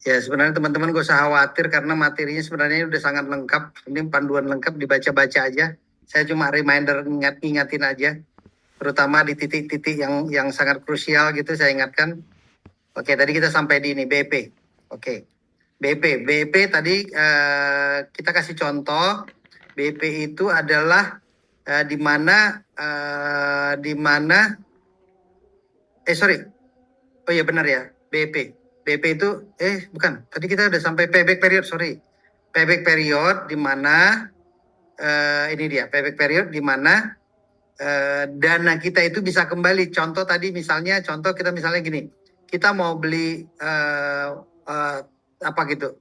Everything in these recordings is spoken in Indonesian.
Ya sebenarnya teman-teman gak usah khawatir karena materinya sebenarnya udah sangat lengkap. Ini panduan lengkap, dibaca-baca aja. Saya cuma reminder ingatin aja. Terutama di titik-titik yang sangat krusial gitu saya ingatkan. Oke, tadi kita sampai di ini BP. Oke. BP tadi kita kasih contoh. BP itu adalah di mana sorry. Oh iya benar ya, BP. BP itu bukan. Tadi kita udah sampai payback period, sorry. Payback period di mana ini dia, payback period di mana dana kita itu bisa kembali. Contoh tadi misalnya, kita misalnya gini. Kita mau beli apa gitu,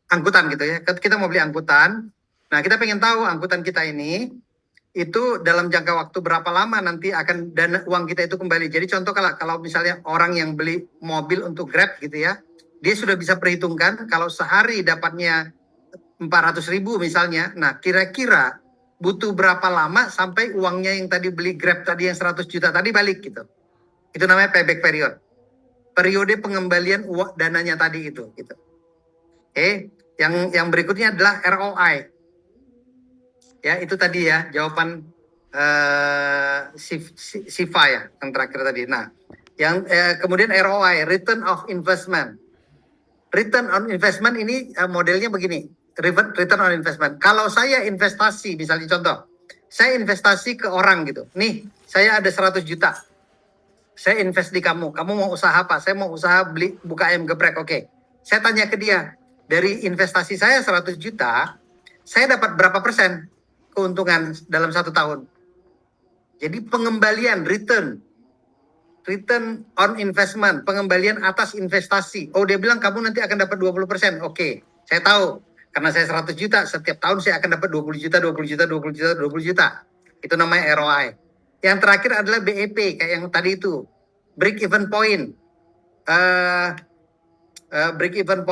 angkutan gitu ya. Kita mau beli angkutan. Nah, kita pengen tahu angkutan kita ini itu dalam jangka waktu berapa lama nanti akan dana uang kita itu kembali. Jadi contoh kalau misalnya orang yang beli mobil untuk Grab gitu ya, dia sudah bisa perhitungkan kalau sehari dapatnya 400.000 misalnya. Nah, kira-kira butuh berapa lama sampai uangnya yang tadi beli Grab tadi yang 100 juta tadi balik gitu. Itu namanya payback period. Periode pengembalian uang dananya tadi itu gitu. Oke, yang berikutnya adalah ROI. Ya, itu tadi ya jawaban SIFA ya yang terakhir tadi. Nah, yang kemudian ROI, return of investment. Return on investment ini modelnya begini. Return on investment. Kalau saya investasi, misalnya contoh, saya investasi ke orang gitu. Nih, saya ada 100 juta. Saya invest di kamu. Kamu mau usaha apa? Saya mau usaha buka ayam geprek. Oke. Saya tanya ke dia, dari investasi saya 100 juta, saya dapat berapa persen keuntungan dalam 1 tahun? Jadi pengembalian, return on investment, pengembalian atas investasi. Oh, dia bilang kamu nanti akan dapat 20%. Oke, saya tahu. Karena saya 100 juta, setiap tahun saya akan dapat 20 juta, 20 juta, 20 juta, 20 juta. Itu namanya ROI. Yang terakhir adalah BEP, kayak yang tadi itu. Break even point. Break even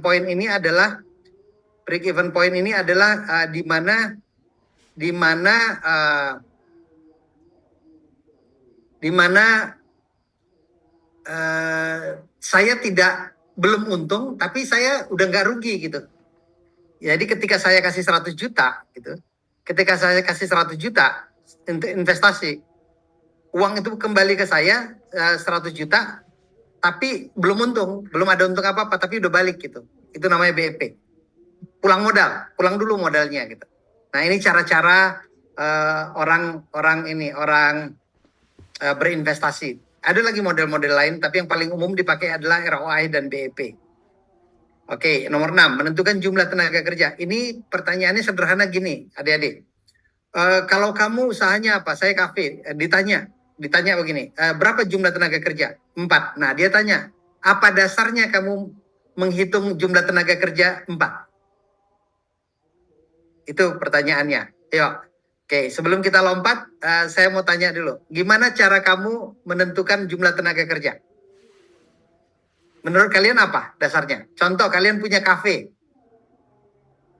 point ini adalah di mana saya belum untung tapi saya udah nggak rugi gitu. Jadi ketika saya kasih 100 juta gitu, untuk investasi, uang itu kembali ke saya 100 juta tapi belum ada untung apa-apa tapi udah balik gitu. Itu namanya BEP. Pulang dulu modalnya gitu. Nah, ini cara-cara orang berinvestasi. Ada lagi model-model lain, tapi yang paling umum dipakai adalah ROI dan BEP. Oke, nomor 6, menentukan jumlah tenaga kerja. Ini pertanyaannya sederhana gini, adik-adik. Kalau kamu usahanya apa? Saya kafe. Ditanya begini, berapa jumlah tenaga kerja? 4. Nah, dia tanya, apa dasarnya kamu menghitung jumlah tenaga kerja 4? Itu pertanyaannya. Yuk. Oke, sebelum kita lompat, saya mau tanya dulu. Gimana cara kamu menentukan jumlah tenaga kerja? Menurut kalian apa dasarnya? Contoh, kalian punya kafe.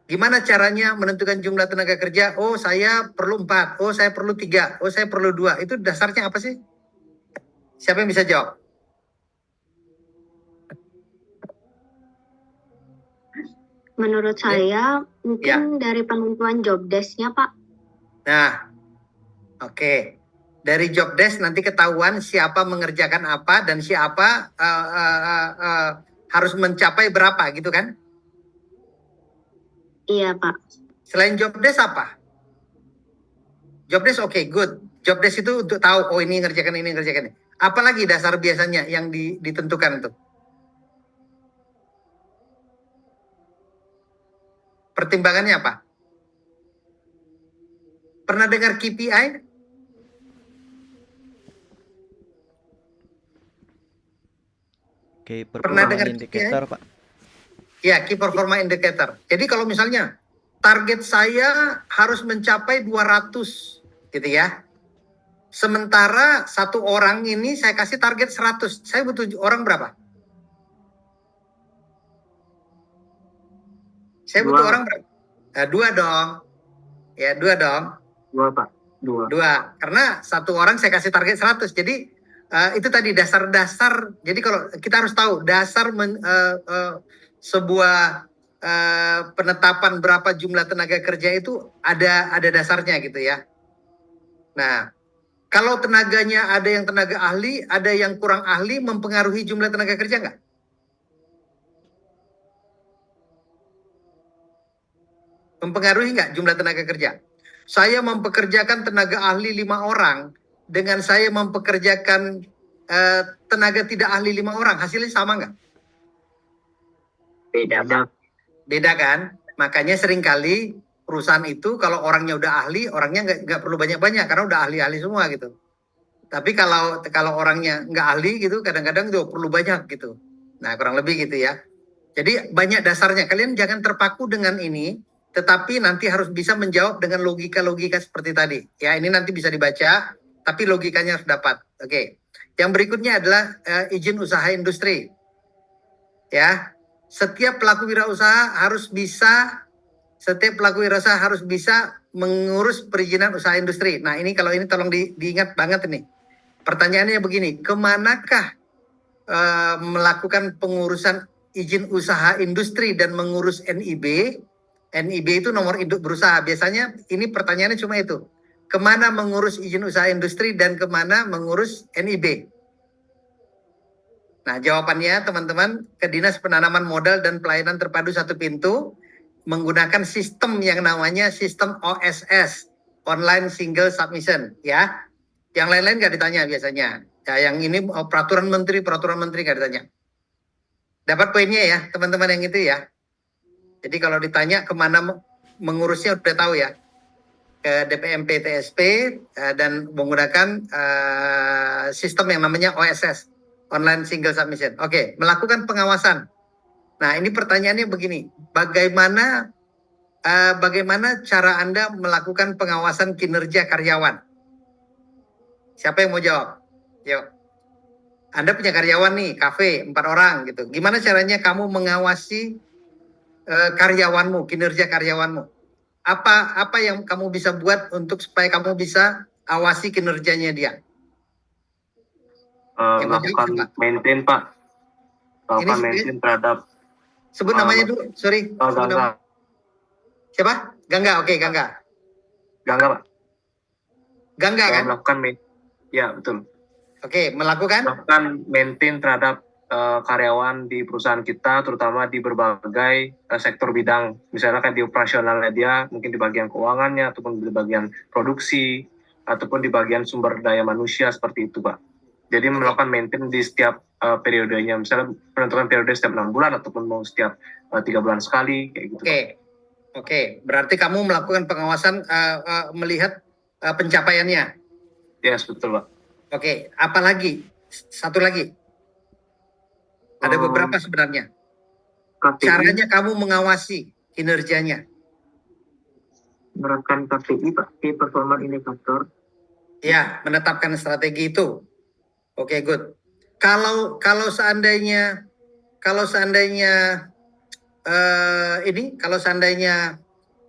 Gimana caranya menentukan jumlah tenaga kerja? Oh, saya perlu 4. Oh, saya perlu 3. Oh, saya perlu 2. Itu dasarnya apa sih? Siapa yang bisa jawab? Menurut saya, mungkin dari penentuan job desk-nya, Pak. Nah, oke. Dari job desk nanti ketahuan siapa mengerjakan apa dan siapa harus mencapai berapa gitu kan? Iya, Pak. Selain job desk apa? Job desk oke, good. Job desk itu untuk tahu, oh ini ngerjakan ini. Apalagi dasar biasanya yang ditentukan itu? Pertimbangannya apa? Pernah dengar KPI? Key Performance Indicator, Pak. Ya, Key Performance Indicator. Jadi kalau misalnya target saya harus mencapai 200 gitu ya. Sementara satu orang ini saya kasih target 100. Saya butuh orang berapa? Saya butuh orang berapa? Nah, 2 dong. Ya, 2 dong. 2, Pak. 2. Karena satu orang saya kasih target 100. Jadi Itu tadi dasar-dasar. Jadi kalau kita harus tahu dasar sebuah penetapan berapa jumlah tenaga kerja itu ada dasarnya gitu ya. Nah, kalau tenaganya ada yang tenaga ahli, ada yang kurang ahli, mempengaruhi jumlah tenaga kerja nggak? Mempengaruhi nggak jumlah tenaga kerja? Saya mempekerjakan tenaga ahli 5 orang, dengan saya mempekerjakan tenaga tidak ahli 5 orang, hasilnya sama nggak? Beda, Pak. Beda kan? Makanya seringkali perusahaan itu kalau orangnya udah ahli, orangnya nggak perlu banyak-banyak karena udah ahli-ahli semua gitu. Tapi kalau orangnya nggak ahli gitu, kadang-kadang juga perlu banyak gitu. Nah, kurang lebih gitu ya. Jadi banyak dasarnya. Kalian jangan terpaku dengan ini, tetapi nanti harus bisa menjawab dengan logika-logika seperti tadi. Ya, ini nanti bisa dibaca, tapi logikanya harus dapat. Oke. Yang berikutnya adalah izin usaha industri. Ya, setiap pelaku wirausaha harus bisa mengurus perizinan usaha industri. Nah, ini kalau ini tolong diingat banget ini. Pertanyaannya begini, kemanakah melakukan pengurusan izin usaha industri dan mengurus NIB? NIB itu nomor induk berusaha. Biasanya ini pertanyaannya cuma itu. Kemana mengurus izin usaha industri dan kemana mengurus NIB? Nah, jawabannya teman-teman ke Dinas Penanaman Modal dan Pelayanan Terpadu Satu Pintu menggunakan sistem yang namanya sistem OSS, Online Single Submission, ya. Yang lain-lain nggak ditanya biasanya. Ya, yang ini peraturan menteri nggak ditanya. Dapat poinnya ya, teman-teman yang itu ya. Jadi kalau ditanya kemana mengurusnya udah tahu ya. Ke DPMP TSP dan menggunakan sistem yang namanya OSS, Online Single Submission. Oke, melakukan pengawasan. Nah, ini pertanyaannya begini, bagaimana cara Anda melakukan pengawasan kinerja karyawan? Siapa yang mau jawab? Yuk. Anda punya karyawan nih, kafe, 4 orang gitu. Gimana caranya kamu mengawasi karyawanmu, kinerja karyawanmu? Apa yang kamu bisa buat untuk supaya kamu bisa awasi kinerjanya dia? Melakukan maintain, Pak. Melakukan maintain terhadap sebut namanya dulu, sorry. Gangga. Siapa? Gangga, oke, Gangga. Gangga, Pak. Gangga kan? Melakukan ya, betul. Oke, melakukan maintain terhadap karyawan di perusahaan kita, terutama di berbagai sektor bidang. Misalnya kan di operasionalnya dia, mungkin di bagian keuangannya, ataupun di bagian produksi, ataupun di bagian sumber daya manusia, seperti itu, Pak. Jadi melakukan maintain di setiap periodenya, misalnya penentuan periode setiap 6 bulan, ataupun mau setiap 3 bulan sekali, kayak gitu. Oke. Berarti kamu melakukan pengawasan melihat pencapaiannya. Yes, betul, Pak. Oke, apa lagi? Satu lagi. Ada beberapa sebenarnya. Caranya kamu mengawasi kinerjanya. Menerapkan KPI, Pak, Key Performance Indicator. Ya, menetapkan strategi itu. Oke, good. Kalau seandainya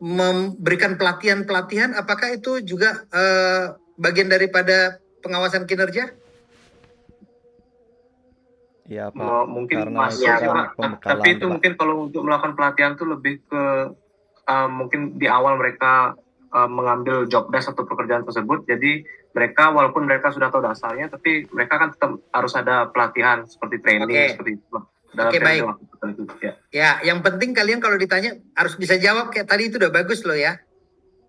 memberikan pelatihan, apakah itu juga bagian daripada pengawasan kinerja? Iya, Pak. Mungkin Karena masuk, itu kan Pak. pembekalan, Tapi itu Pak. mungkin kalau untuk melakukan pelatihan itu lebih ke mungkin di awal mereka mengambil job desk atau pekerjaan tersebut. Jadi mereka walaupun mereka sudah tahu dasarnya, tapi mereka kan tetap harus ada pelatihan seperti training, seperti itu. Oke, baik. Ya, yang penting kalian kalau ditanya harus bisa jawab kayak tadi, itu udah bagus loh ya.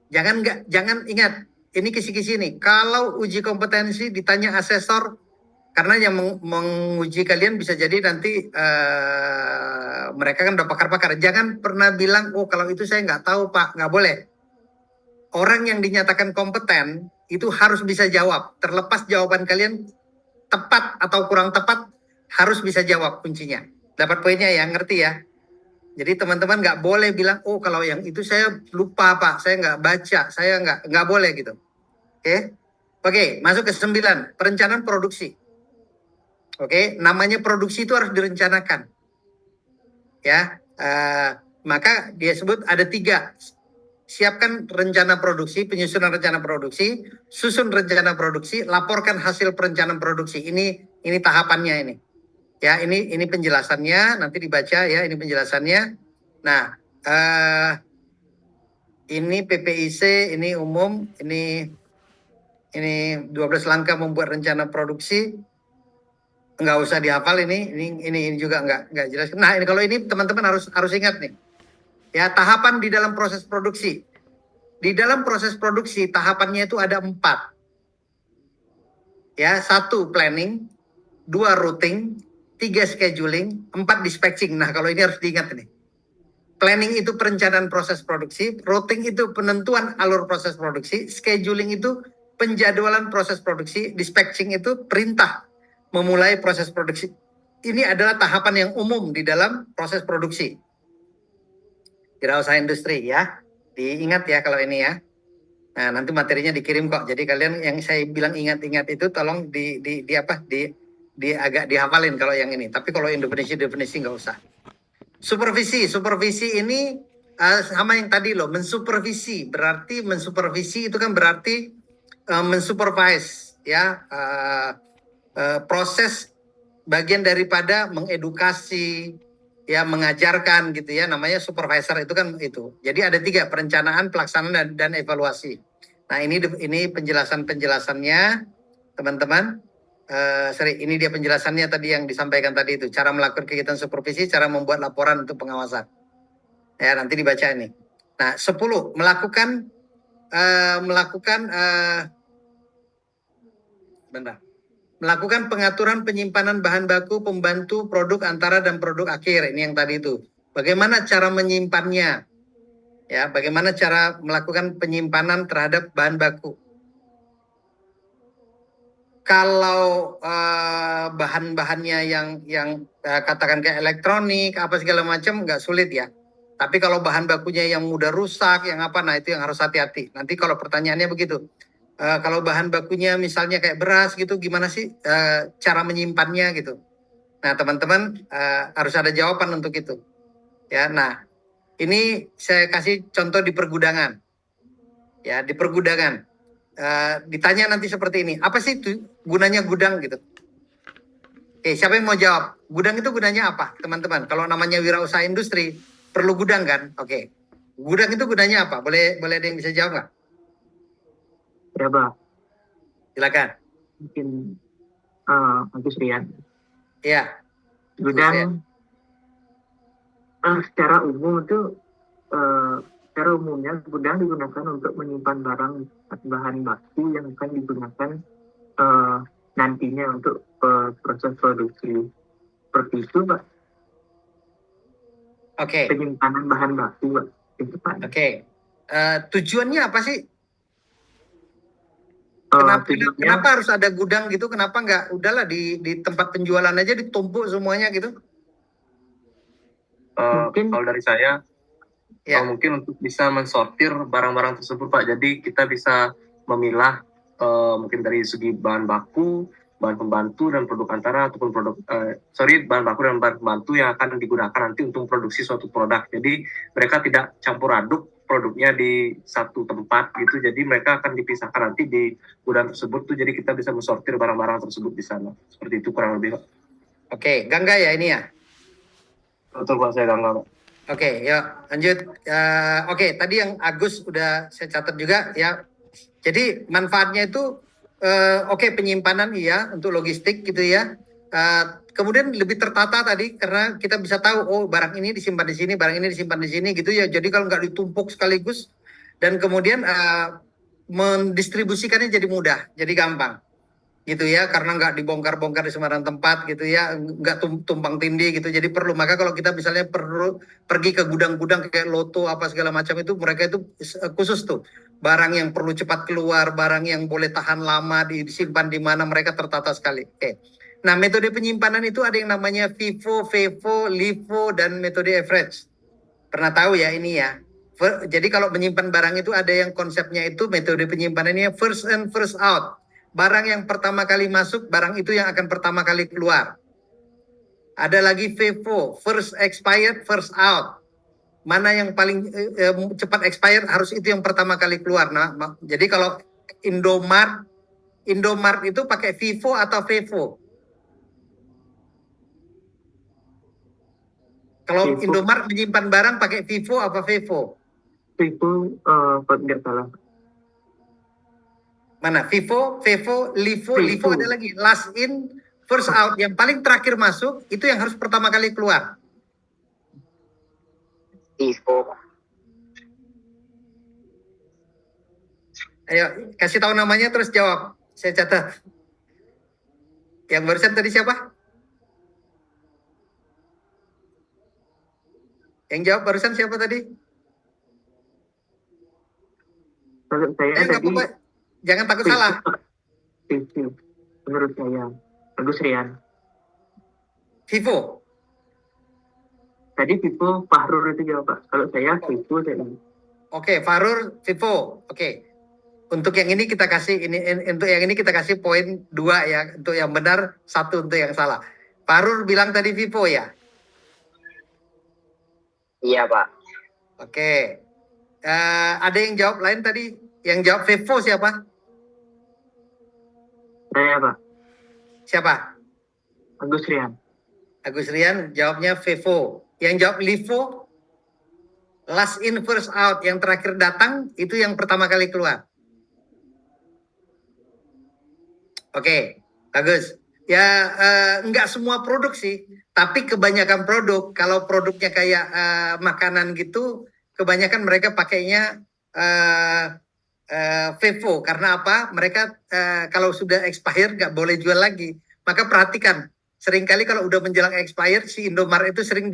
Jangan ingat, ini kisi-kisi nih. Kalau uji kompetensi ditanya asesor, karena yang menguji kalian bisa jadi nanti mereka kan udah pakar-pakar. Jangan pernah bilang, oh kalau itu saya nggak tahu Pak, nggak boleh. Orang yang dinyatakan kompeten itu harus bisa jawab. Terlepas jawaban kalian tepat atau kurang tepat, harus bisa jawab kuncinya. Dapat poinnya ya, ngerti ya? Jadi teman-teman nggak boleh bilang, oh kalau yang itu saya lupa Pak, saya nggak baca, saya nggak boleh gitu. Oke, masuk ke 9, perencanaan produksi. Oke, namanya produksi itu harus direncanakan. Ya, maka dia sebut ada 3. siapkan rencana produksi, penyusunan rencana produksi, susun rencana produksi, laporkan hasil perencanaan produksi. Ini tahapannya ini. Ya, ini penjelasannya, nanti dibaca ya, ini penjelasannya. Nah, ini PPIC, ini umum, ini 12 langkah membuat rencana produksi. Nggak usah dihafal ini juga nggak jelas. Nah, ini kalau ini teman-teman harus ingat nih. Ya, tahapan di dalam proses produksi. Di dalam proses produksi tahapannya itu ada 4. Ya, 1 planning, 2 routing, 3 scheduling, 4 dispatching. Nah, kalau ini harus diingat nih. Planning itu perencanaan proses produksi, routing itu penentuan alur proses produksi, scheduling itu penjadwalan proses produksi, dispatching itu perintah memulai proses produksi. Ini adalah tahapan yang umum di dalam proses produksi. Wirausaha industri ya. Diingat ya kalau ini ya. Nah, nanti materinya dikirim kok. Jadi kalian yang saya bilang ingat-ingat itu tolong di agak dihafalin kalau yang ini. Tapi kalau definisi nggak usah. Supervisi ini sama yang tadi loh, mensupervisi. Berarti mensupervisi itu kan berarti mensupervise ya, proses bagian daripada mengedukasi ya, mengajarkan gitu ya, namanya supervisor itu kan itu. Jadi ada 3, perencanaan, pelaksanaan dan evaluasi. Nah, ini penjelasannya teman-teman. Ini dia penjelasannya tadi yang disampaikan tadi itu, cara melakukan kegiatan supervisi, cara membuat laporan untuk pengawasan. Ya, nanti dibaca ini. Nah, 10 melakukan pengaturan penyimpanan bahan baku pembantu produk antara dan produk akhir. Ini yang tadi itu. Bagaimana cara menyimpannya? Ya, bagaimana cara melakukan penyimpanan terhadap bahan baku? Kalau bahan-bahannya yang katakan kayak elektronik apa segala macam nggak sulit ya. Tapi kalau bahan bakunya yang mudah rusak, yang apa, nah itu yang harus hati-hati. Nanti kalau pertanyaannya begitu. Kalau bahan bakunya misalnya kayak beras gitu, gimana sih cara menyimpannya gitu. Nah, teman-teman harus ada jawaban untuk itu. Ya, nah ini saya kasih contoh di pergudangan. Ya, di pergudangan. Ditanya nanti seperti ini, apa sih gunanya gudang gitu? Oke, siapa yang mau jawab? Gudang itu gunanya apa, teman-teman? Kalau namanya wirausaha industri, perlu gudang kan? Oke. Gudang itu gunanya apa? Boleh ada yang bisa jawab nggak? Ya, Pak. Silakan. Mungkin Agus Rian. Iya. Gudang secara umum itu secara umumnya gudang digunakan untuk menyimpan barang atau bahan baku yang akan digunakan nantinya untuk proses produksi. Seperti itu, Pak. Oke. Penyimpanan bahan baku, Pak. Itu, Pak. Oke. Tujuannya apa sih? Kenapa harus ada gudang gitu? Kenapa nggak udahlah di tempat penjualan aja ditumpuk semuanya gitu? Kalau dari saya, ya. Mungkin untuk bisa mensortir barang-barang tersebut, Pak. Jadi kita bisa memilah mungkin dari segi bahan baku, bahan pembantu dan produk antara ataupun bahan baku dan bahan pembantu yang akan digunakan nanti untuk produksi suatu produk. Jadi mereka tidak campur aduk produknya di satu tempat gitu, jadi mereka akan dipisahkan nanti di gudang tersebut tuh, jadi kita bisa mensortir barang-barang tersebut di sana. Seperti itu kurang lebih, Pak. Oke, Gangga ya ini ya? Betul, Pak, saya Gangga, Pak. Oke, yuk lanjut. Oke, tadi yang Agus udah saya catat juga ya. Jadi manfaatnya itu penyimpanan iya untuk logistik gitu ya. Kemudian lebih tertata tadi karena kita bisa tahu oh barang ini disimpan di sini, barang ini disimpan di sini gitu ya. Jadi kalau nggak ditumpuk sekaligus dan kemudian mendistribusikannya jadi mudah, jadi gampang gitu ya, karena nggak dibongkar-bongkar di sembarang tempat gitu ya, nggak tumpang tindih gitu. Jadi perlu, maka kalau kita misalnya perlu pergi ke gudang-gudang kayak Loto apa segala macam itu, mereka itu khusus tuh barang yang perlu cepat keluar, barang yang boleh tahan lama disimpan di mana, mereka tertata sekali. Oke. Nah, metode penyimpanan itu ada yang namanya FIFO, FEFO, LIFO, dan metode average. Pernah tahu ya ini ya? Jadi kalau menyimpan barang itu ada yang konsepnya itu metode penyimpanannya first in, first out. Barang yang pertama kali masuk, barang itu yang akan pertama kali keluar. Ada lagi FEFO, first expired, first out. mana yang paling cepat expire harus itu yang pertama kali keluar. Nah, jadi kalau Indomart itu pakai Vivo atau Vevo? Kalau Vivo. Indomart menyimpan barang pakai Vivo apa Vevo? Itu kalau tidak salah. Mana? Vivo, Vevo, Livo, Vivo. Livo ada lagi. Last in, first out. Yang paling terakhir masuk itu yang harus pertama kali keluar. Vivo. Ayo, kasih tahu namanya terus jawab. Saya catat. Yang barusan tadi siapa? Yang jawab barusan siapa tadi? Kalau saya Ayo, nggak tadi apa-apa. Jangan takut Vivo. salah. Vivo. Menurut saya. Agus Rian. Vivo. Tadi Vivo, Fahrur itu jawab, Pak. Kalau saya Vivo tadi. Oke, Farur, Vivo. Oke. Untuk yang ini kita kasih untuk yang ini kita kasih poin 2 ya. Untuk yang benar 1 untuk yang salah. Farur bilang tadi Vivo ya. Iya, Pak. Oke. Ada yang jawab lain tadi? Yang jawab Vivo siapa? Saya, Pak. Siapa? Agus Rian. Agus Rian jawabnya Vivo. Yang jawab Livo, last in first out, yang terakhir datang itu yang pertama kali keluar. Oke, bagus. Ya enggak semua produk sih, tapi kebanyakan produk. Kalau produknya kayak makanan gitu, kebanyakan mereka pakainya Vevo. Karena apa? Mereka kalau sudah expire nggak boleh jual lagi. Maka perhatikan, seringkali kalau udah menjelang expired, si Indomaret itu sering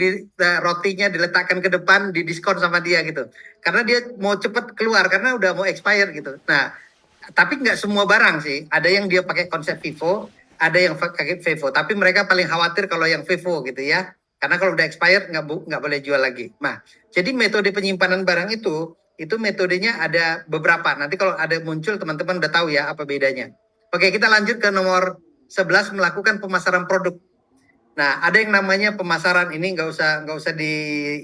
rotinya diletakkan ke depan, didiskon sama dia gitu. Karena dia mau cepet keluar, karena udah mau expired gitu. Nah, tapi nggak semua barang sih. Ada yang dia pakai konsep Vivo, ada yang pakai Vevo. Tapi mereka paling khawatir kalau yang Vevo gitu ya. Karena kalau udah expired nggak boleh jual lagi. Nah, jadi metode penyimpanan barang itu metodenya ada beberapa. Nanti kalau ada muncul teman-teman udah tahu ya apa bedanya. Oke, kita lanjut ke nomor 11, melakukan pemasaran produk. Nah, ada yang namanya pemasaran. Ini nggak usah di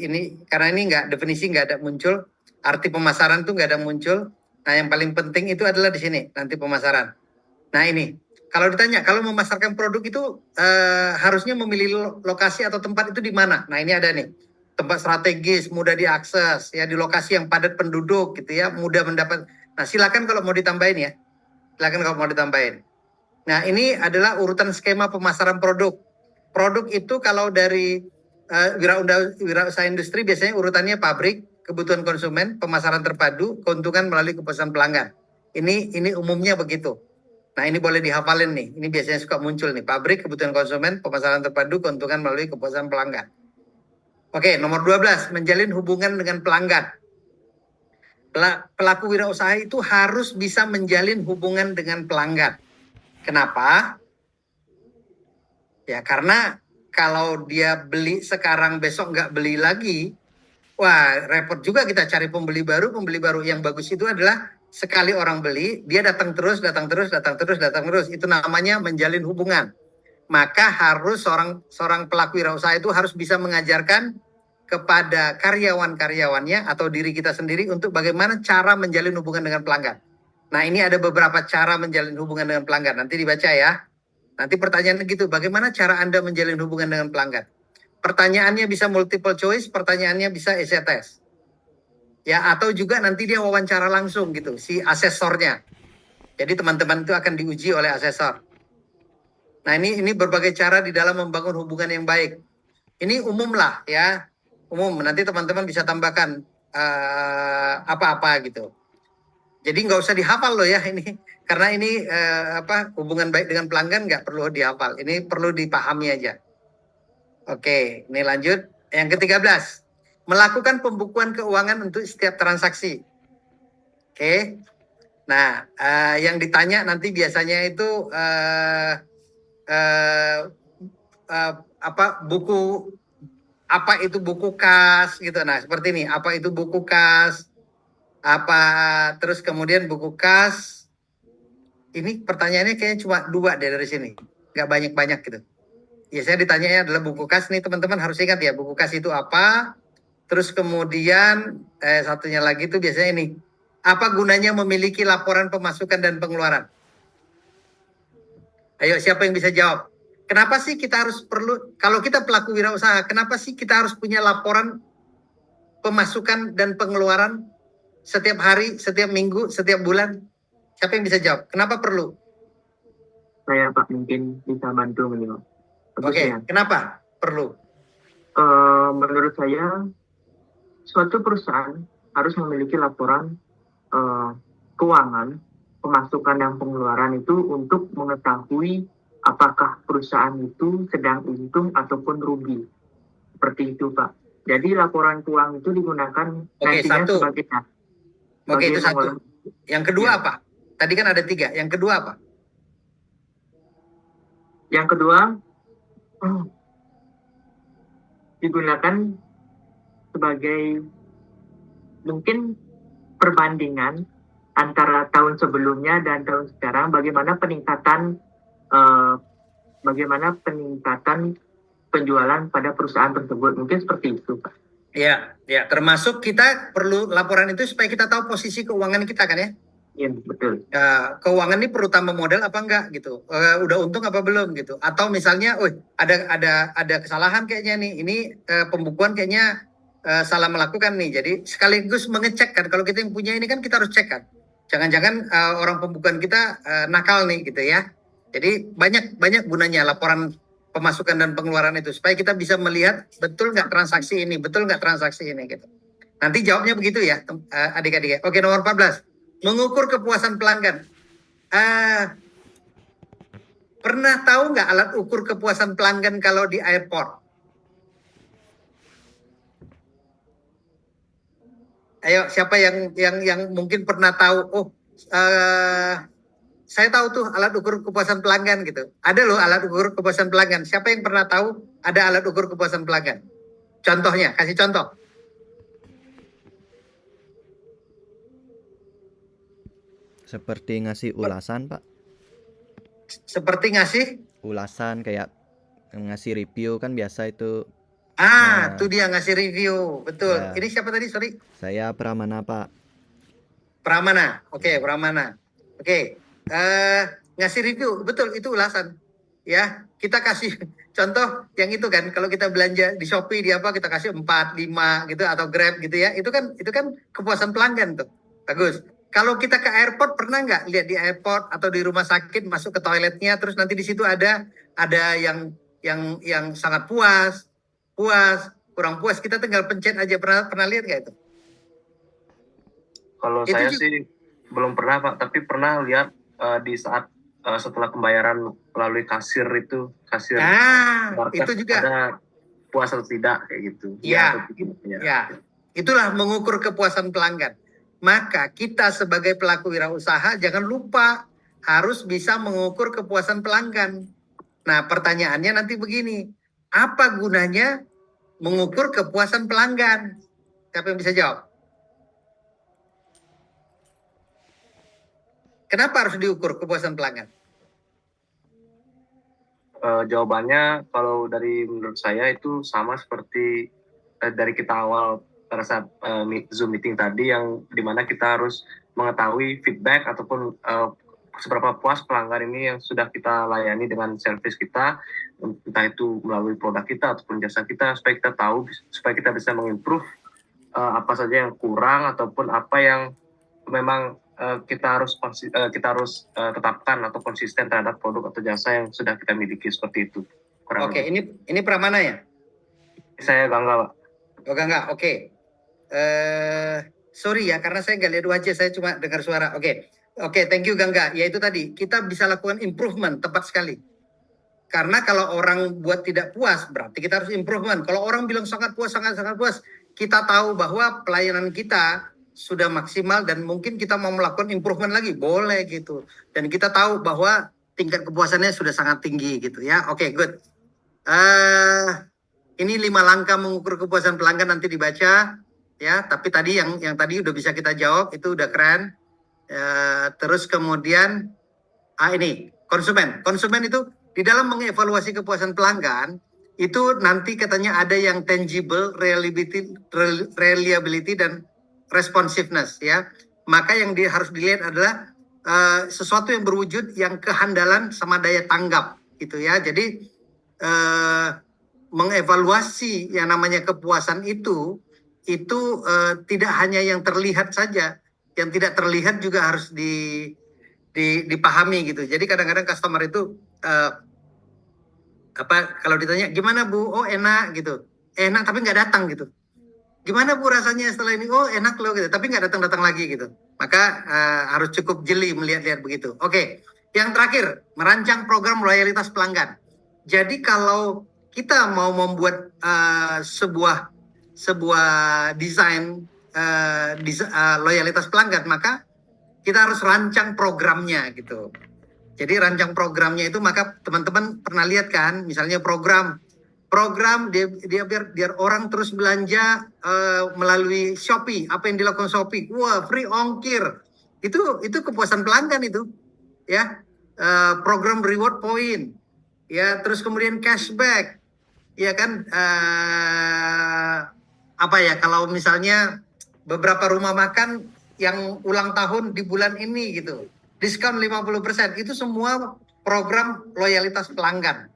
ini, karena ini definisi nggak ada muncul. Arti pemasaran tuh nggak ada muncul. Nah, yang paling penting itu adalah di sini, nanti pemasaran. Nah, ini, kalau ditanya, kalau memasarkan produk itu harusnya memilih lokasi atau tempat itu di mana? Nah, ini ada nih, tempat strategis, mudah diakses, ya di lokasi yang padat penduduk gitu ya, mudah mendapat. Nah, silakan kalau mau ditambahin ya. Silakan kalau mau ditambahin. Nah, ini adalah urutan skema pemasaran produk. Produk itu kalau dari wirausaha industri biasanya urutannya pabrik, kebutuhan konsumen, pemasaran terpadu, keuntungan melalui kepuasan pelanggan. Ini umumnya begitu. Nah, ini boleh dihafalin nih. Ini biasanya suka muncul nih. Pabrik, kebutuhan konsumen, pemasaran terpadu, keuntungan melalui kepuasan pelanggan. Oke, nomor 12, menjalin hubungan dengan pelanggan. Pelaku wirausaha itu harus bisa menjalin hubungan dengan pelanggan. Kenapa? Ya, karena kalau dia beli sekarang besok nggak beli lagi, wah repot juga kita cari pembeli baru. Pembeli baru yang bagus itu adalah sekali orang beli, dia datang terus. Itu namanya menjalin hubungan. Maka harus seorang pelaku wirausaha itu harus bisa mengajarkan kepada karyawan-karyawannya atau diri kita sendiri untuk bagaimana cara menjalin hubungan dengan pelanggan. Nah, ini ada beberapa cara menjalin hubungan dengan pelanggan. Nanti dibaca ya. Nanti pertanyaannya gitu, bagaimana cara Anda menjalin hubungan dengan pelanggan? Pertanyaannya bisa multiple choice, pertanyaannya bisa essay test. Ya, atau juga nanti dia wawancara langsung gitu, si asesornya. Jadi teman-teman itu akan diuji oleh asesor. Nah, ini berbagai cara di dalam membangun hubungan yang baik. Ini umum lah ya, umum. Nanti teman-teman bisa tambahkan apa-apa gitu. Jadi nggak usah dihafal loh ya ini. Karena ini hubungan baik dengan pelanggan nggak perlu dihafal. Ini perlu dipahami aja. Oke, ini lanjut. Yang ke-13, melakukan pembukuan keuangan untuk setiap transaksi. Oke. Nah, yang ditanya nanti biasanya itu apa itu buku kas gitu. Nah, seperti ini. Apa itu buku kas? Terus kemudian buku kas. Ini pertanyaannya kayaknya cuma 2 deh dari sini. Nggak banyak-banyak gitu. Ya, saya ditanyanya adalah buku kas nih teman-teman harus ingat ya. Buku kas itu apa? Terus kemudian satunya lagi itu biasanya ini. Apa gunanya memiliki laporan pemasukan dan pengeluaran? Ayo, siapa yang bisa jawab? Kenapa sih kita harus perlu, kalau kita pelaku wirausaha, kenapa sih kita harus punya laporan pemasukan dan pengeluaran setiap hari, setiap minggu, setiap bulan? Siapa yang bisa jawab? Kenapa perlu? Saya Pak mungkin bisa bantu menjawab. Oke, kenapa perlu? Menurut saya suatu perusahaan harus memiliki laporan keuangan, pemasukan dan pengeluaran itu untuk mengetahui apakah perusahaan itu sedang untung ataupun rugi. Seperti itu, Pak. Jadi laporan keuangan itu digunakan nantinya satu. sebagai Oke, itu satu. pengelolaan. Yang kedua Ya. apa? Tadi kan ada 3. Yang kedua apa? Yang kedua, digunakan sebagai mungkin perbandingan antara tahun sebelumnya dan tahun sekarang, bagaimana peningkatan penjualan pada perusahaan tersebut. Mungkin seperti itu, Pak. Ya, termasuk kita perlu laporan itu supaya kita tahu posisi keuangan kita kan ya. Iya, betul. Keuangan ini perlu tambah modal apa enggak gitu. Udah untung apa belum gitu. Atau misalnya, ada kesalahan kayaknya nih. Ini pembukuan kayaknya salah melakukan nih. Jadi sekaligus mengecek kan. Kalau kita yang punya ini kan kita harus cek kan. Jangan-jangan orang pembukuan kita nakal nih gitu ya. Jadi banyak gunanya laporan pemasukan dan pengeluaran itu supaya kita bisa melihat betul nggak transaksi ini, betul nggak transaksi ini gitu. Nanti jawabnya begitu ya, adik-adik. Oke, nomor 14. Mengukur kepuasan pelanggan. Pernah tahu nggak alat ukur kepuasan pelanggan kalau di airport? Ayo, siapa yang mungkin pernah tahu? Saya tahu tuh alat ukur kepuasan pelanggan gitu. Ada loh alat ukur kepuasan pelanggan. Siapa yang pernah tahu ada alat ukur kepuasan pelanggan? Contohnya, kasih contoh. Seperti ngasih ulasan, Pak. Seperti ngasih? Ulasan kayak ngasih review kan biasa itu. Itu dia ngasih review. Betul. Ya. Ini siapa tadi? Sorry. Saya Pramana, Pak. Pramana. Oke, Pramana. Oke. Ngasih review. Betul, itu ulasan. Ya, kita kasih contoh yang itu kan. Kalau kita belanja di Shopee di apa kita kasih 4, 5 gitu atau Grab gitu ya. Itu kan kepuasan pelanggan tuh. Bagus. Kalau kita ke airport, pernah nggak lihat di airport atau di rumah sakit masuk ke toiletnya, terus nanti di situ ada yang sangat puas, kurang puas, kita tinggal pencet aja. Pernah lihat nggak itu? Kalau Itu saya juga. sih belum pernah, Pak, tapi pernah lihat di saat setelah pembayaran melalui kasir itu, kasir market, itu juga. ada puas atau tidak kayak gitu. Ya, atau tidak. ya. Itulah mengukur kepuasan pelanggan. Maka kita sebagai pelaku wirausaha jangan lupa harus bisa mengukur kepuasan pelanggan. Nah, pertanyaannya nanti begini, apa gunanya mengukur kepuasan pelanggan? Siapa yang bisa jawab? Kenapa harus diukur kepuasan pelanggan? Jawabannya kalau dari menurut saya itu sama seperti dari kita awal pada saat Zoom meeting tadi, yang dimana kita harus mengetahui feedback ataupun seberapa puas pelanggan ini yang sudah kita layani dengan service kita, entah itu melalui produk kita ataupun jasa kita, supaya kita tahu, supaya kita bisa mengimprove apa saja yang kurang ataupun apa yang memang kita harus tetapkan atau konsisten terhadap produk atau jasa yang sudah kita miliki, seperti itu. Oke, ini Pramana ya? Saya Gangga, Pak. Oh, Gangga, oke. Sorry ya, karena saya nggak lihat wajah, saya cuma dengar suara. Oke, thank you Gangga. Ya itu tadi, kita bisa lakukan improvement, tepat sekali. Karena kalau orang buat tidak puas, berarti kita harus improvement. Kalau orang bilang sangat puas, sangat puas, kita tahu bahwa pelayanan kita sudah maksimal dan mungkin kita mau melakukan improvement lagi, boleh gitu. Dan kita tahu bahwa tingkat kepuasannya sudah sangat tinggi gitu ya. Oke, good. Ini 5 langkah mengukur kepuasan pelanggan, nanti dibaca ya. Tapi tadi yang tadi udah bisa kita jawab, itu udah keren. Terus kemudian ini konsumen itu di dalam mengevaluasi kepuasan pelanggan Itu nanti katanya ada yang tangible, reliability dan responsiveness ya. Maka yang harus dilihat adalah sesuatu yang berwujud, yang kehandalan sama daya tanggap gitu ya. Jadi mengevaluasi yang namanya kepuasan itu tidak hanya yang terlihat saja, yang tidak terlihat juga harus dipahami gitu. Jadi kadang-kadang customer itu kalau ditanya gimana Bu, oh enak gitu, enak tapi nggak datang gitu. Gimana Bu rasanya setelah ini? Oh enak loh gitu, tapi nggak datang lagi gitu. Maka harus cukup jeli melihat-lihat begitu. Oke, yang terakhir, merancang program loyalitas pelanggan. Jadi kalau kita mau membuat sebuah desain loyalitas pelanggan, maka kita harus rancang programnya gitu. Jadi rancang programnya itu, maka teman-teman pernah lihat kan, misalnya program dia biar orang terus belanja melalui Shopee. Apa yang dilakukan Shopee? Wah, free ongkir. Itu kepuasan pelanggan itu, ya. Program reward point, ya. Terus kemudian cashback, ya kan. Kalau misalnya beberapa rumah makan yang ulang tahun di bulan ini gitu, diskon 50%, itu semua program loyalitas pelanggan.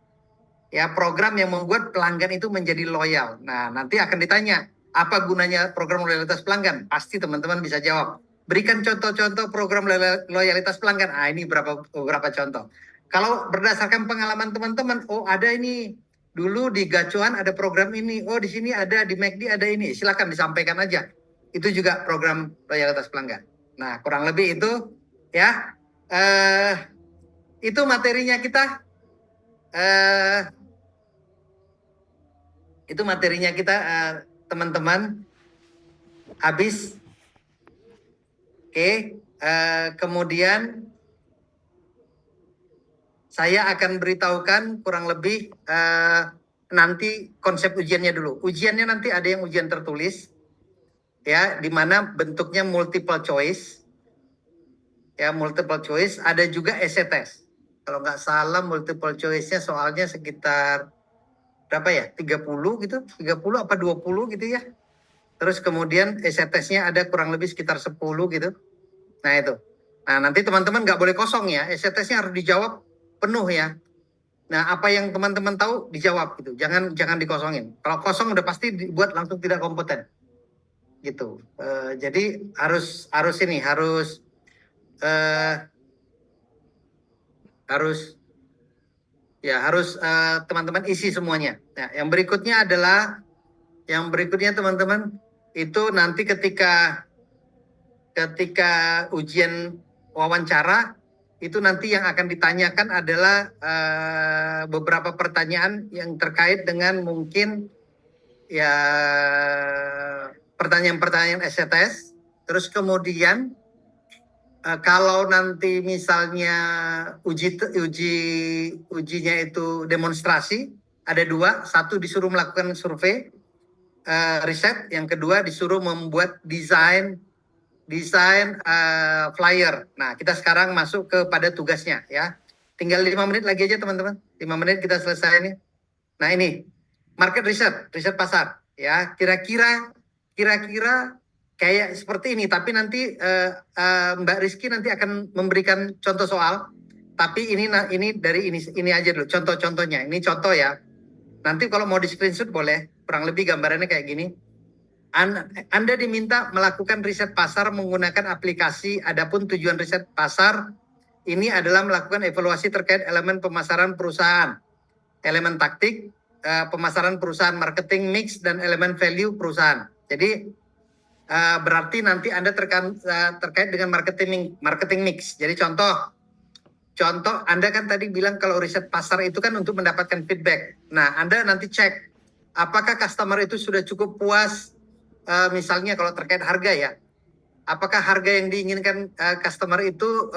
Ya, program yang membuat pelanggan itu menjadi loyal. Nah, nanti akan ditanya, apa gunanya program loyalitas pelanggan? Pasti teman-teman bisa jawab. Berikan contoh-contoh program loyalitas pelanggan. Ini beberapa contoh. Kalau berdasarkan pengalaman teman-teman, oh ada ini, dulu di Gacuan ada program ini, oh di sini ada, di McD ada ini. Silakan disampaikan aja. Itu juga program loyalitas pelanggan. Nah, kurang lebih itu, ya. Itu materinya kita. Itu materinya kita, teman-teman. Habis. Oke. Kemudian saya akan beritahukan kurang lebih nanti konsep ujiannya dulu. Ujiannya nanti ada yang ujian tertulis, ya, di mana bentuknya multiple choice. Ya, multiple choice. Ada juga essay test. Kalau nggak salah multiple choice-nya soalnya sekitar berapa ya? 30 gitu, 30 apa 20 gitu ya. Terus kemudian essay testnya ada kurang lebih sekitar 10 gitu. Nah itu. Nah nanti teman-teman nggak boleh kosong ya. Essay testnya harus dijawab penuh ya. Nah apa yang teman-teman tahu dijawab gitu. Jangan dikosongin. Kalau kosong udah pasti dibuat langsung tidak kompeten. Gitu. Jadi harus teman-teman isi semuanya. Nah, yang berikutnya teman-teman itu nanti ketika ujian wawancara itu nanti yang akan ditanyakan adalah beberapa pertanyaan yang terkait dengan mungkin ya pertanyaan-pertanyaan essay test. Terus kemudian kalau nanti misalnya ujinya itu demonstrasi, ada dua. Satu disuruh melakukan survei, riset. Yang kedua disuruh membuat desain flyer. Nah, kita sekarang masuk kepada tugasnya ya. Tinggal 5 menit lagi aja teman-teman. 5 menit kita selesai ini. Nah ini, market research, riset pasar. Ya, kira-kira kayak seperti ini, tapi nanti Mbak Rizky nanti akan memberikan contoh soal. Tapi ini dari ini aja dulu contoh-contohnya. Ini contoh ya. Nanti kalau mau di screenshot boleh. Kurang lebih gambarannya kayak gini. Anda diminta melakukan riset pasar menggunakan aplikasi. Adapun tujuan riset pasar ini adalah melakukan evaluasi terkait elemen pemasaran perusahaan, elemen taktik, pemasaran perusahaan, marketing mix, dan elemen value perusahaan. Jadi berarti nanti Anda terkait dengan marketing mix. Jadi contoh Anda kan tadi bilang kalau riset pasar itu kan untuk mendapatkan feedback. Nah, Anda nanti cek apakah customer itu sudah cukup puas, misalnya kalau terkait harga ya. Apakah harga yang diinginkan customer itu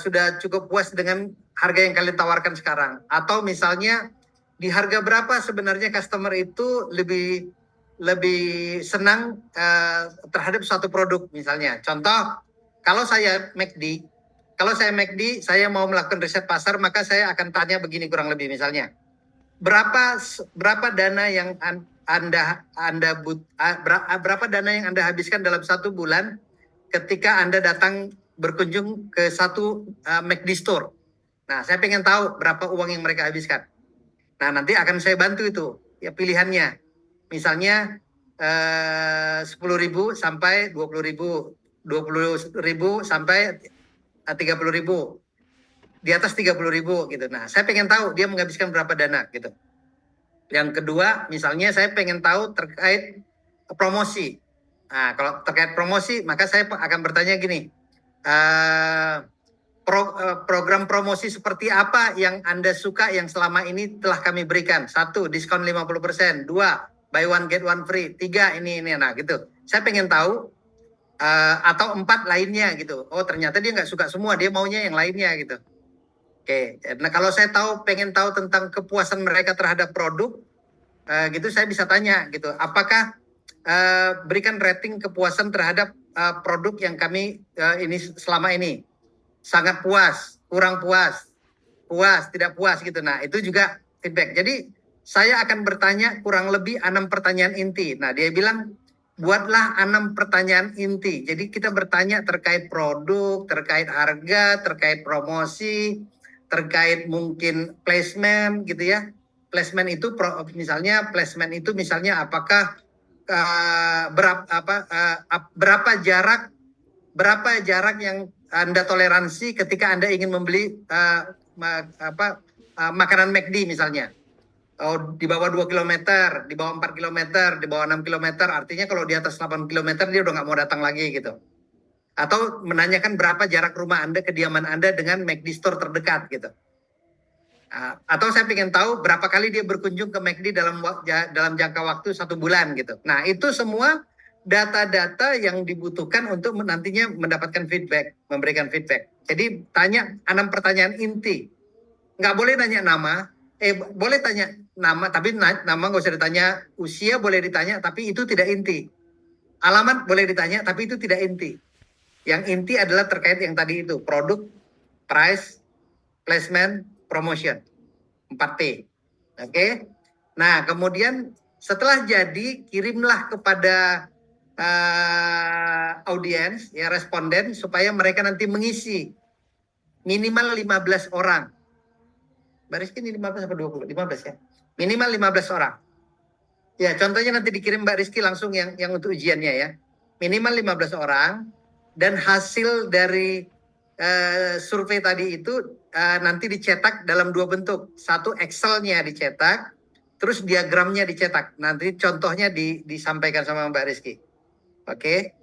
sudah cukup puas dengan harga yang kalian tawarkan sekarang? Atau misalnya di harga berapa sebenarnya customer itu lebih senang terhadap suatu produk misalnya. Contoh, kalau saya McD, saya mau melakukan riset pasar, maka saya akan tanya begini kurang lebih misalnya. berapa dana yang berapa dana yang Anda habiskan dalam 1 bulan ketika Anda datang berkunjung ke satu McD store. Nah, saya pengen tahu berapa uang yang mereka habiskan. Nah, nanti akan saya bantu itu ya pilihannya. Misalnya 10.000 sampai 20.000, 20.000 sampai 30.000, di atas 30.000 gitu. Nah, saya pengen tahu dia menghabiskan berapa dana gitu. Yang kedua, misalnya saya pengen tahu terkait promosi. Nah, kalau terkait promosi, maka saya akan bertanya gini, program promosi seperti apa yang Anda suka yang selama ini telah kami berikan? 1, diskon 50%. 2, buy one get one free. 3, ini. Nah gitu. Saya pengen tahu, atau 4 lainnya gitu. Oh ternyata dia nggak suka semua, dia maunya yang lainnya gitu. Oke, nah kalau saya pengen tahu tentang kepuasan mereka terhadap produk, gitu saya bisa tanya gitu. Apakah berikan rating kepuasan terhadap produk yang kami ini selama ini? Sangat puas, kurang puas, puas, tidak puas gitu. Nah, itu juga feedback. Jadi, saya akan bertanya kurang lebih 6 pertanyaan inti. Nah, dia bilang, buatlah 6 pertanyaan inti. Jadi, kita bertanya terkait produk, terkait harga, terkait promosi, terkait mungkin placement gitu ya. Placement itu misalnya apakah berapa jarak yang Anda toleransi ketika Anda ingin membeli makanan McD misalnya. Oh, di bawah 2 km, di bawah 4 km, di bawah 6 km, artinya kalau di atas 8 km dia udah nggak mau datang lagi gitu. Atau menanyakan berapa jarak rumah Anda, kediaman Anda dengan McD store terdekat gitu. Atau saya ingin tahu berapa kali dia berkunjung ke McD dalam jangka waktu 1 bulan gitu. Nah, itu semua data-data yang dibutuhkan untuk nantinya mendapatkan feedback, memberikan feedback. Jadi tanya 6 pertanyaan inti. Nggak boleh nanya nama, boleh tanya nama, tapi nama nggak usah ditanya, usia boleh ditanya, tapi itu tidak inti. Alamat boleh ditanya, tapi itu tidak inti. Yang inti adalah terkait yang tadi itu, produk, price, placement, promotion. 4P. Oke. Nah, kemudian setelah jadi, kirimlah kepada audiens, ya responden, supaya mereka nanti mengisi minimal 15 orang. Mbak Rizky ini 15 atau 20? 15 ya. Minimal 15 orang. Ya, contohnya nanti dikirim Mbak Rizky langsung yang untuk ujiannya ya. Minimal 15 orang. Dan hasil dari survei tadi itu nanti dicetak dalam 2 bentuk. 1 Excel-nya dicetak, terus diagramnya dicetak. Nanti contohnya disampaikan sama Mbak Rizky. Oke.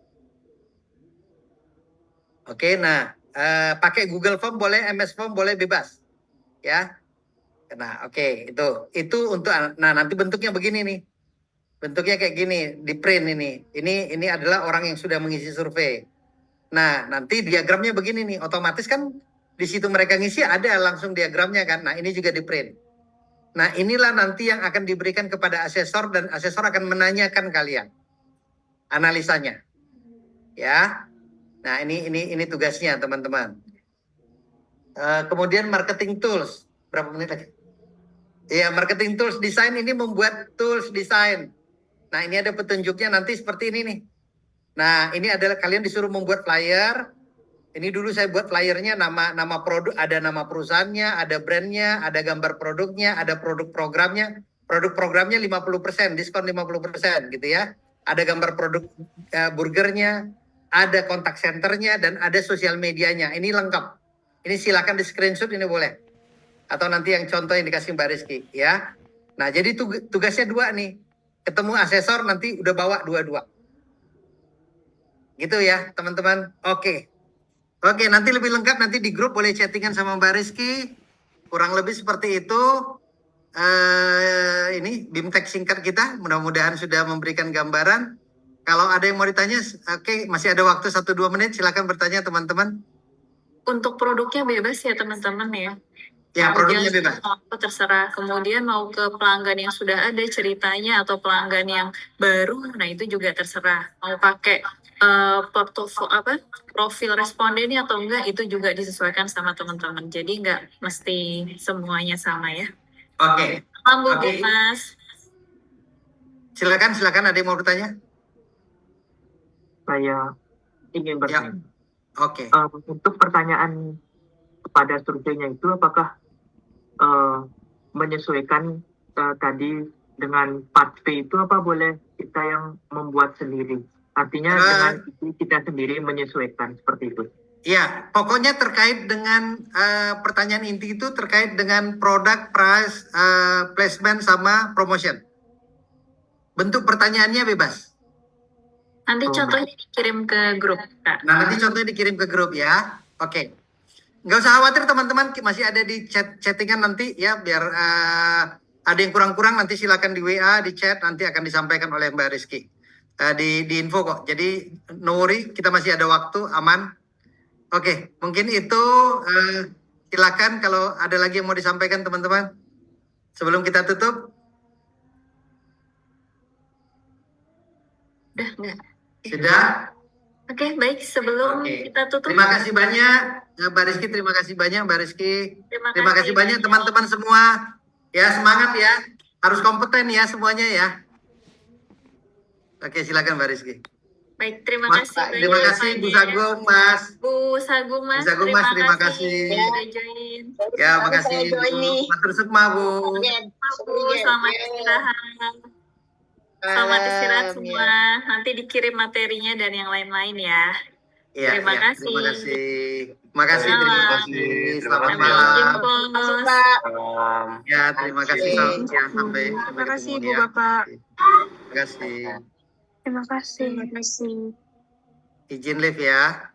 Oke, nah pakai Google Form boleh, MS Form boleh, bebas. Ya. Nah, oke, itu untuk, nah nanti bentuknya begini nih. Bentuknya kayak gini, di print ini. Ini adalah orang yang sudah mengisi survei. Nah, nanti diagramnya begini nih, otomatis kan di situ mereka ngisi ada langsung diagramnya kan. Nah, ini juga di print. Nah, inilah nanti yang akan diberikan kepada asesor dan asesor akan menanyakan kalian analisanya. Ya. Nah, ini tugasnya, teman-teman. Kemudian marketing tools. Berapa menit lagi? Ya, marketing tools design ini membuat tools design. Nah, ini ada petunjuknya nanti seperti ini nih. Nah, ini adalah kalian disuruh membuat flyer. Ini dulu saya buat flyernya, nama produk, ada nama perusahaannya, ada brandnya, ada gambar produknya, ada produk programnya. Produk programnya 50%, diskon 50% gitu ya. Ada gambar produk burgernya, ada kontak centernya, dan ada sosial medianya. Ini lengkap. Ini silakan di screenshot, ini boleh. Atau nanti yang contoh yang dikasih Mbak Rizky ya. Nah, jadi tugasnya 2 nih. Ketemu asesor nanti udah bawa 2-2. Gitu ya, teman-teman. Oke, nanti lebih lengkap nanti di grup boleh chattingan sama Mbak Rizky. Kurang lebih seperti itu. Ini BIMTEK singkat kita. Mudah-mudahan sudah memberikan gambaran. Kalau ada yang mau ditanya, oke, masih ada waktu 1-2 menit. Silakan bertanya teman-teman. Untuk produknya bebas ya teman-teman ya. Ya, produknya bebas. Terserah. Kemudian mau ke pelanggan yang sudah ada ceritanya atau pelanggan yang baru, nah itu juga terserah. Mau pakai profil respondennya atau enggak, itu juga disesuaikan sama teman-teman. Jadi enggak mesti semuanya sama ya. Oke. Malam Bu Oke. Mas. Silakan ada yang mau bertanya? Saya ingin bertanya. Oke. Untuk pertanyaan pada surveinya itu, apakah menyesuaikan tadi dengan part P itu apa boleh kita yang membuat sendiri? Artinya dengan itu kita sendiri menyesuaikan seperti itu. Ya, pokoknya terkait dengan pertanyaan inti itu terkait dengan produk, price, placement sama promotion. Bentuk pertanyaannya bebas. Nanti contohnya dikirim ke grup, Kak. Nah, nanti contohnya dikirim ke grup ya. Oke. Nggak usah khawatir teman-teman, masih ada di chattingan nanti ya, biar ada yang kurang-kurang nanti silakan di WA, di chat, nanti akan disampaikan oleh Mbak Rizky. Di info kok. Jadi no worry, kita masih ada waktu, aman. Oke, mungkin itu silakan kalau ada lagi yang mau disampaikan teman-teman. Sebelum kita tutup. Udah enggak? Sudah. Oke, baik. Sebelum kita tutup. Terima kasih banyak, Mbak Rizky. Terima kasih banyak, Mbak Rizky. Terima kasih banyak teman-teman semua. Ya, semangat ya. Harus kompeten ya semuanya ya. Oke, silakan Mbak Rizky. Baik, terima kasih banyak. Terima kasih Bu Sagung, Mas. Bu Sagung, Mas. Bu Sagung, Mas, terima kasih. Sudah join. Ya, makasih Bu. Matur sukma, Bu. Bu, selamat istirahat. Selamat istirahat semua. Nanti dikirim materinya dan yang lain-lain ya. Ya, Terima kasih. Terima kasih. Terima kasih. Selamat kasih. malam. Salam. Ya, terima kasih. Ya, sampai Terima kasih ketemu Bu ya. Bapak. Terima kasih. Terima kasih. Terima kasih. Izin live ya.